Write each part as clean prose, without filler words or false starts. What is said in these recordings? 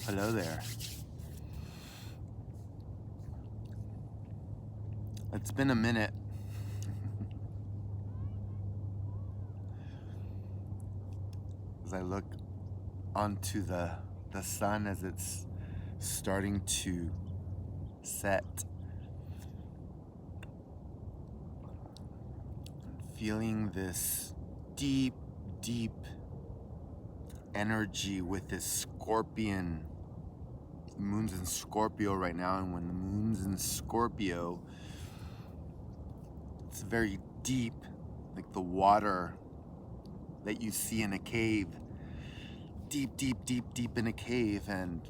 Hello there. It's been a minute. As I look onto the sun as it's starting to set, feeling this deep, deep energy with this scorpion. The moon's in Scorpio right now, and when the moon's in Scorpio, it's very deep, like the water that you see in a cave. Deep, deep, deep, deep in a cave. And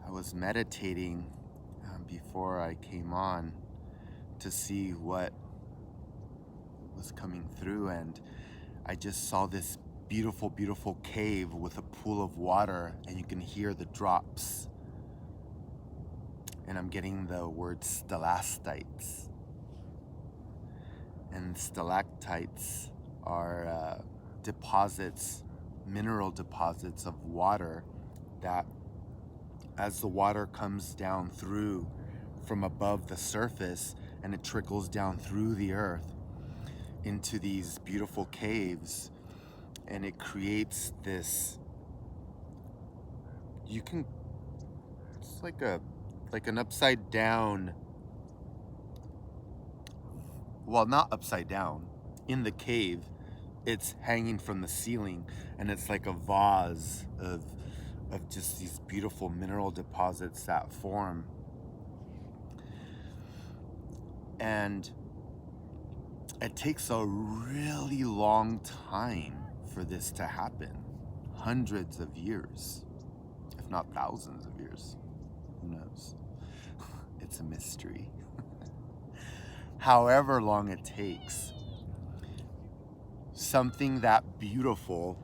I was meditating before I came on to see what was coming through, and I just saw this beautiful, beautiful cave with a pool of water, and you can hear the drops. And I'm getting the word stalactites. And stalactites are deposits, mineral deposits of water that, as the water comes down through from above the surface and it trickles down through the earth into these beautiful caves, and it creates this, it's like an upside down, well, not upside down, in the cave, it's hanging from the ceiling, and it's like a vase of just these beautiful mineral deposits that form. And it takes a really long time for this to happen. Hundreds of years, if not thousands of years. Who knows? It's a mystery. However long it takes, something that beautiful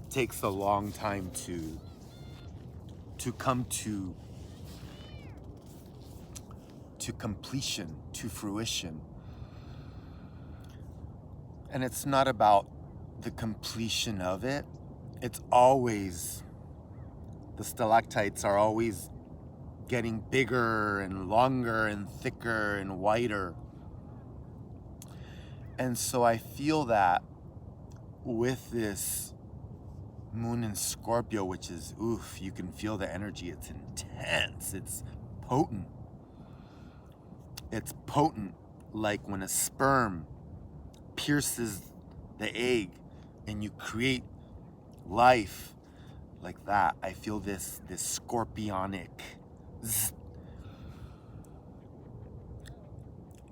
takes a long time to come to completion, to fruition. And it's not about the completion of it. It's always, the stalactites are always getting bigger and longer and thicker and wider. And so I feel that with this moon in Scorpio, which is, oof, you can feel the energy. It's intense. It's potent. It's potent, like when a sperm pierces the egg and you create life like that. I feel this scorpionic zzz.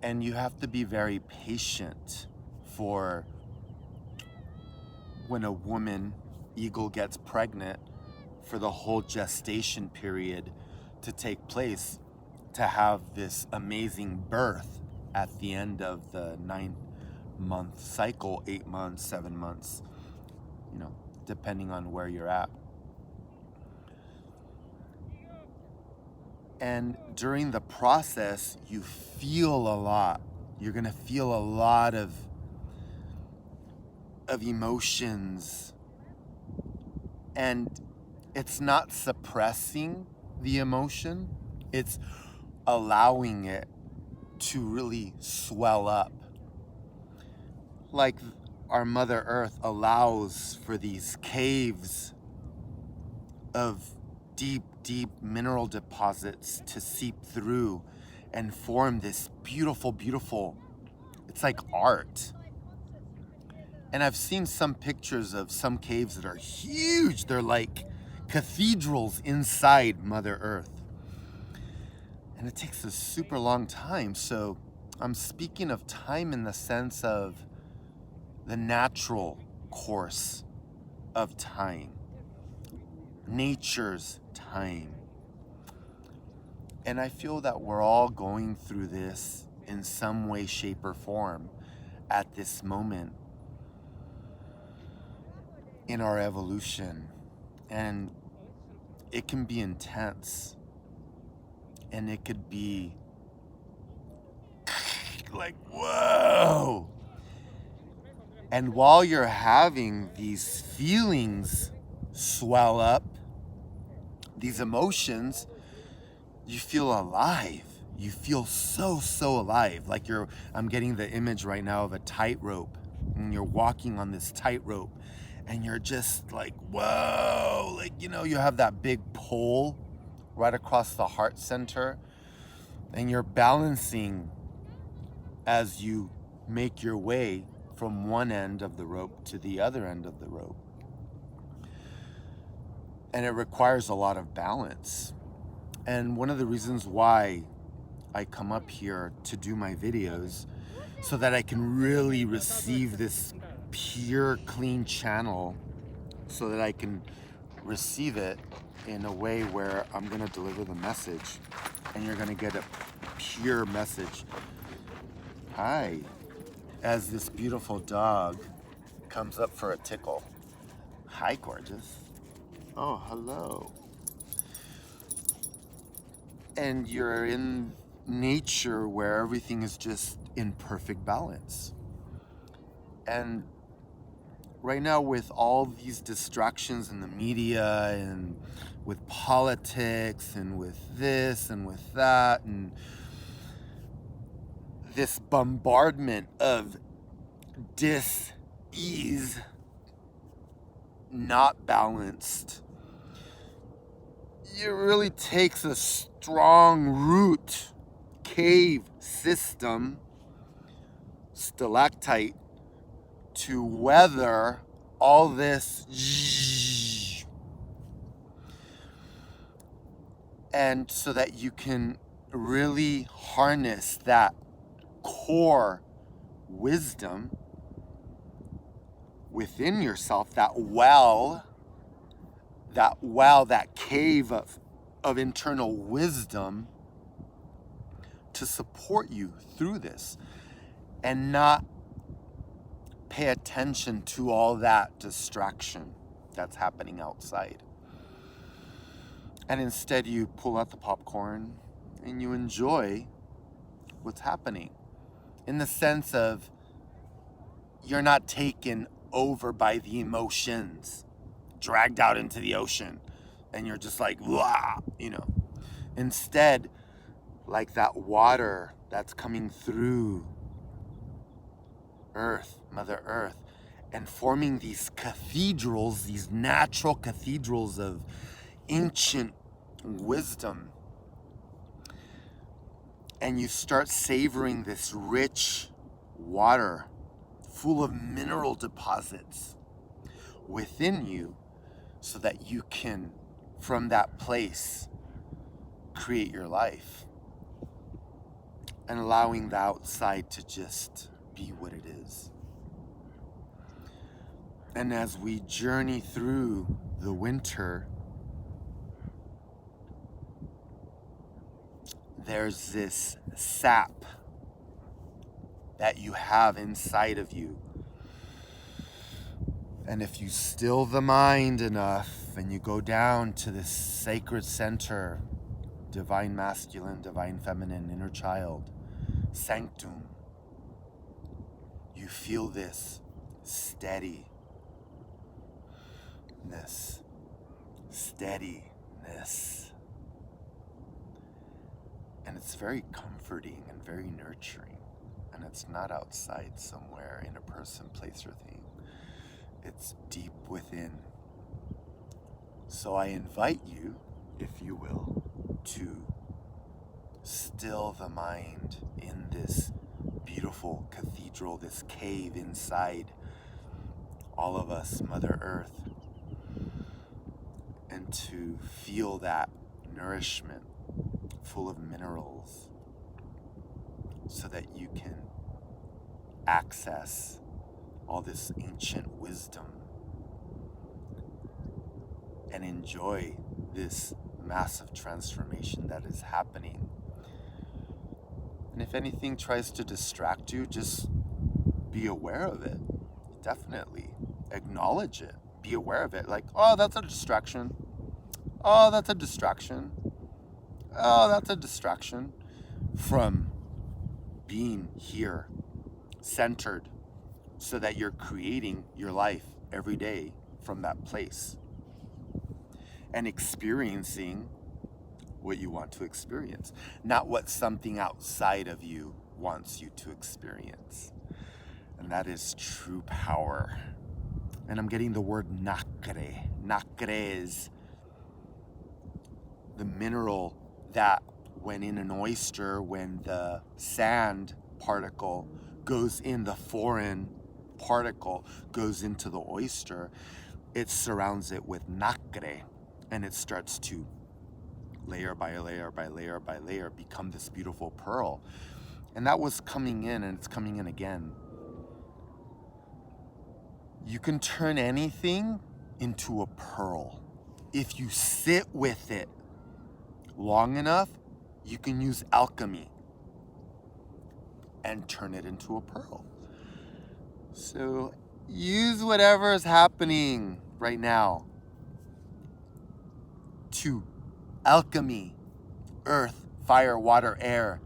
And you have to be very patient for when a woman eagle gets pregnant, for the whole gestation period to take place, to have this amazing birth at the end of the 9-month cycle, 8 months, 7 months, depending on where you're at. And during the process, you feel a lot. You're gonna feel a lot of emotions. And it's not suppressing the emotion, it's allowing it to really swell up. Like our Mother Earth allows for these caves of deep, deep mineral deposits to seep through and form this beautiful, beautiful, it's like art. And I've seen some pictures of some caves that are huge. They're like cathedrals inside Mother Earth. And it takes a super long time. So I'm speaking of time in the sense of the natural course of time, nature's time. And I feel that we're all going through this in some way, shape, or form at this moment in our evolution. And it can be intense, and it could be like, whoa. And while you're having these feelings swell up these emotions, you feel alive. You feel so alive. Like I'm getting the image right now of a tightrope, and you're walking on this tightrope, and you're just like, whoa, like, you have that big pole right across the heart center, and you're balancing as you make your way from one end of the rope to the other end of the rope. And it requires a lot of balance. And one of the reasons why I come up here to do my videos, so that I can really receive this pure, clean channel, so that I can receive it in a way where I'm going to deliver the message, and you're going to get a pure message. Hi. As this beautiful dog comes up for a tickle. Hi, gorgeous. Oh, hello. And you're in nature where everything is just in perfect balance. And right now, with all these distractions in the media, and with politics, and with this and with that, and this bombardment of dis-ease, not balanced, it really takes a strong root cave system, stalactite, to weather all this, and so that you can really harness that core wisdom within yourself, that cave of internal wisdom, to support you through this, and not pay attention to all that distraction that's happening outside. And instead you pull out the popcorn and you enjoy what's happening, in the sense of you're not taken over by the emotions, dragged out into the ocean, and you're just like, wah, Instead, like that water that's coming through Earth, Mother Earth, and forming these cathedrals, these natural cathedrals of ancient wisdom. And you start savoring this rich water full of mineral deposits within you, so that you can, from that place, create your life, and allowing the outside to just be what it is. And as we journey through the winter, there's this sap that you have inside of you. And if you still the mind enough, and you go down to this sacred center, divine masculine, divine feminine, inner child, Sanctum, you feel this steadiness. And it's very comforting and very nurturing. And it's not outside somewhere in a person, place, or thing. It's deep within. So I invite you, if you will, to still the mind in this beautiful cathedral, this cave inside all of us, Mother Earth, and to feel that nourishment full of minerals, so that you can access all this ancient wisdom and enjoy this massive transformation that is happening. And if anything tries to distract you, just be aware of it. Definitely acknowledge it. Be aware of it. Like, oh, that's a distraction. Oh, that's a distraction. Oh, that's a distraction from being here, centered, so that you're creating your life every day from that place. and experiencing what you want to experience, not what something outside of you wants you to experience. And that is true power. And I'm getting the word nacre. Nacre is the mineral that when in an oyster, when the sand particle goes in, the foreign particle goes into the oyster, it surrounds it with nacre, and it starts to layer by layer by layer by layer become this beautiful pearl. And that was coming in, and it's coming in again. You can turn anything into a pearl. If you sit with it long enough, you can use alchemy and turn it into a pearl. So use whatever is happening right now to alchemy, earth, fire, water, air,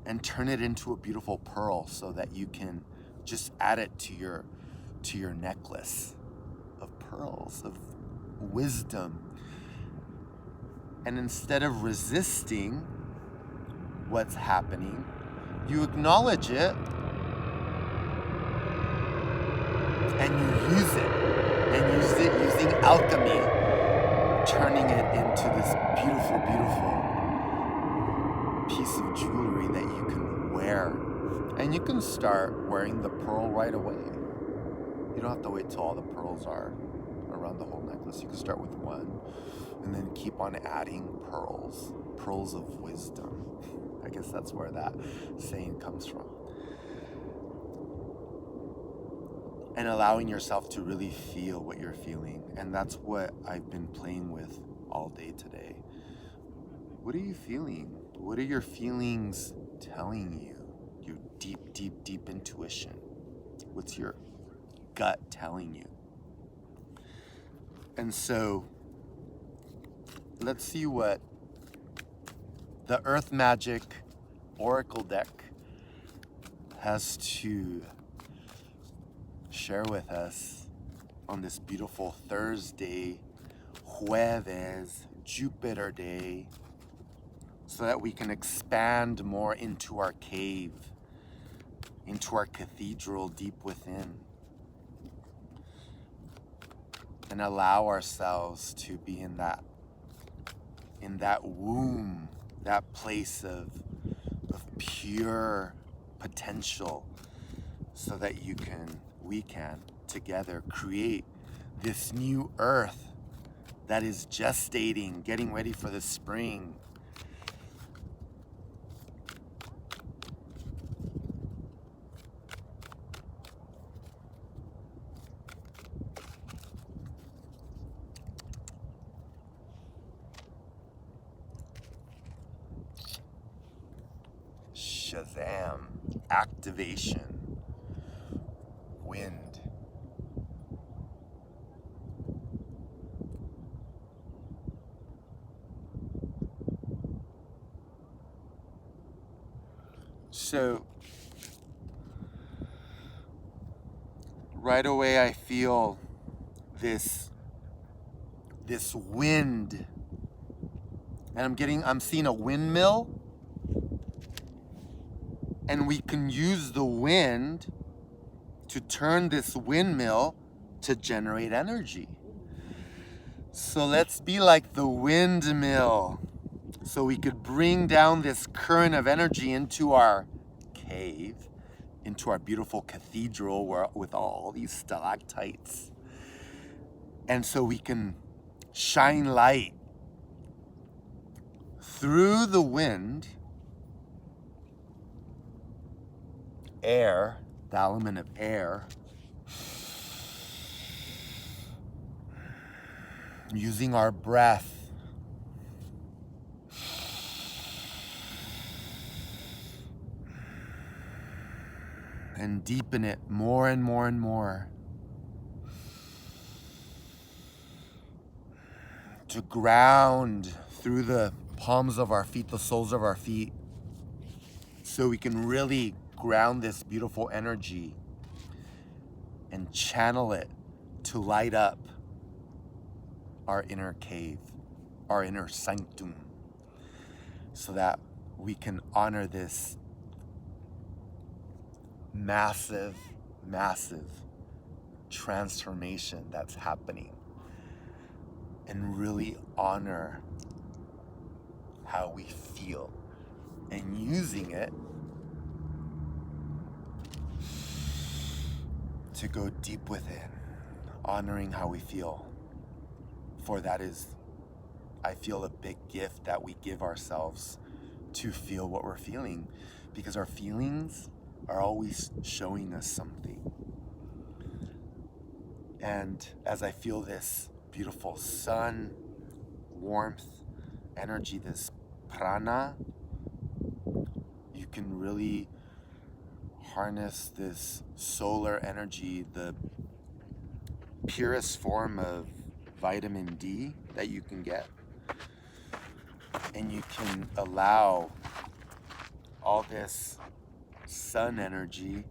and turn it into a beautiful pearl so that you can just add it to your necklace of pearls, of wisdom. And instead of resisting what's happening, you acknowledge it and you use it. And use it using alchemy, turning it into this beautiful, beautiful piece of jewelry that you can wear. And you can start wearing the pearl right away. You don't have to wait till all the pearls are around the whole necklace. You can start with one and then keep on adding pearls of wisdom. I guess that's where that saying comes from. And allowing yourself to really feel what you're feeling. And that's what I've been playing with all day today. What are you feeling? What are your feelings telling you? Your deep, deep, deep intuition. What's your gut telling you? And so let's see what the Earth Magic Oracle deck has to share with us on this beautiful Thursday, Jueves, Jupiter day, so that we can expand more into our cave, into our cathedral deep within, and allow ourselves to be in that womb, that place of pure potential, so that we can together create this new earth that is gestating, getting ready for the spring. Shazam, activation, wind. So right away I feel this wind, and I'm seeing a windmill, and we can use the wind to turn this windmill to generate energy. So let's be like the windmill, so we could bring down this current of energy into our cave, into our beautiful cathedral with all these stalactites. And so we can shine light through the wind, air, the element of air, using our breath. And deepen it more and more and more. To ground through the palms of our feet, the soles of our feet, so we can really ground this beautiful energy and channel it to light up our inner cave. our inner sanctum, so that we can honor this massive, massive transformation that's happening, and really honor how we feel, and using it to go deep within, honoring how we feel. For that is, I feel, a big gift that we give ourselves to feel what we're feeling, because our feelings are always showing us something. And as I feel this beautiful sun, warmth, energy, this prana, you can really harness this solar energy, the purest form of vitamin D that you can get. And you can allow all this sun energy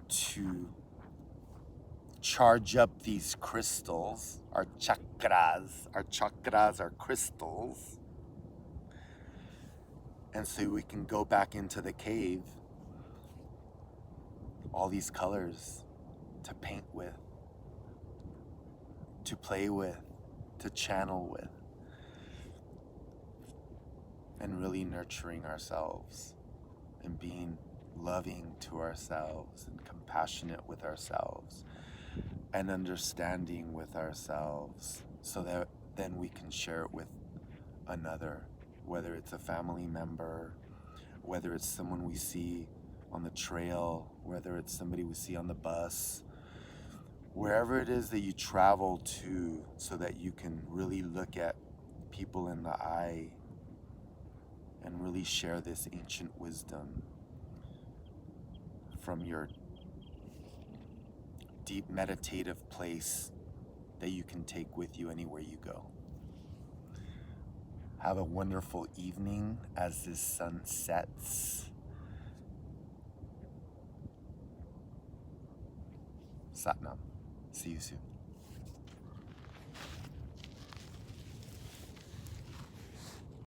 to charge up these crystals, our chakras. Our chakras are crystals. And so we can go back into the cave, all these colors to paint with, to play with, to channel with, and really nurturing ourselves and being loving to ourselves and compassionate with ourselves and understanding with ourselves, so that then we can share it with another, whether it's a family member, whether it's someone we see on the trail, whether it's somebody we see on the bus, wherever it is that you travel to, so that you can really look at people in the eye and really share this ancient wisdom from your deep meditative place that you can take with you anywhere you go. Have a wonderful evening as this sun sets. Satnam. See you soon.